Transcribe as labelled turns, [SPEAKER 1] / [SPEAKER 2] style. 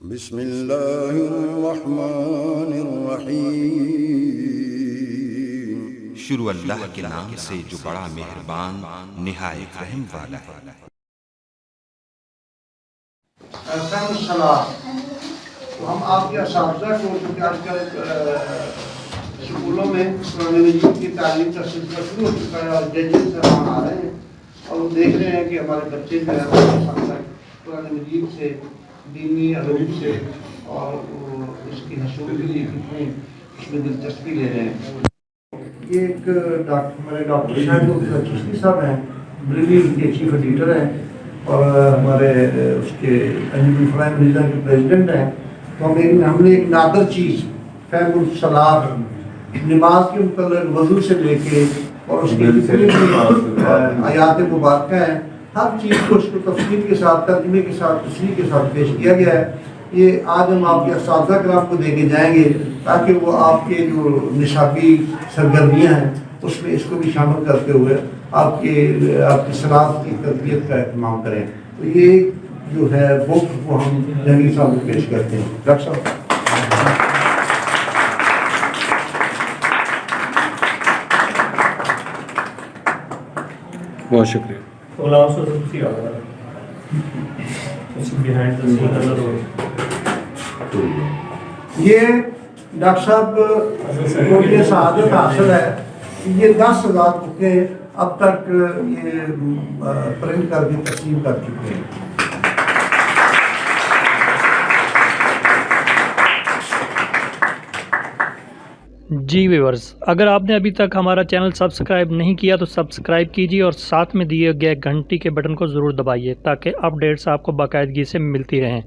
[SPEAKER 1] بسم اللہ الرحمن الرحیم۔
[SPEAKER 2] شروع اللہ کے نام سے جو بڑا مہربان نہایت رحم والا ہے۔
[SPEAKER 3] ہم آپ کے اساتذہ کو چونکہ آج کل اسکولوں میں قرآن مجید کی تعلیم کا سلسلہ شروع ہو چکا ہے اور ججز صاحب آ رہے ہیں اور وہ دیکھ رہے ہیں کہ ہمارے بچے جو ہے قرآن مجید سے دینی علوم سے اور اس کی حصول کے لیے کتنی اس میں دلچسپی لے رہے ہیں۔ یہ ایک ہمارے ڈاکٹر شاہد چشتی صاحب ہیں، بریلی کے چیف ایڈیٹر ہیں اور ہمارے اس کے انجمن فلاح مریضہ کے پریزیڈنٹ ہیں۔ تو ہم نے ایک نادر چیز فہم الصلاۃ نماز کے متعلق وضو سے لے کے اور اس کی جتنی بھی آیات مبارکہ ہیں ہر چیز کو اس کو تفصیل کے ساتھ ترجمے کے ساتھ تصریح کے ساتھ پیش کیا گیا ہے۔ یہ آج ہم آپ کے اساتذہ کرام کو دے کے جائیں گے تاکہ وہ آپ کے جو نصابی سرگرمیاں ہیں اس میں اس کو بھی شامل کرتے ہوئے آپ کی صلاح کی تربیت کا اہتمام کریں۔ تو یہ جو ہے بک وہ ہم جہانگیر صاحب کو پیش کرتے ہیں۔ ڈاکٹر صاحب
[SPEAKER 4] بہت شکریہ۔
[SPEAKER 3] یہ ڈاکٹر صاحب کو یہ سعادت حاصل ہے کہ یہ 10,000 بکیں اب تک یہ پرنٹ کر کے تقسیم کر چکے ہیں۔
[SPEAKER 5] جی ویورز، اگر آپ نے ابھی تک ہمارا چینل سبسکرائب نہیں کیا تو سبسکرائب کیجیے اور ساتھ میں دیے گئے گھنٹی کے بٹن کو ضرور دبائیے تاکہ اپڈیٹس آپ کو باقاعدگی سے ملتی رہیں۔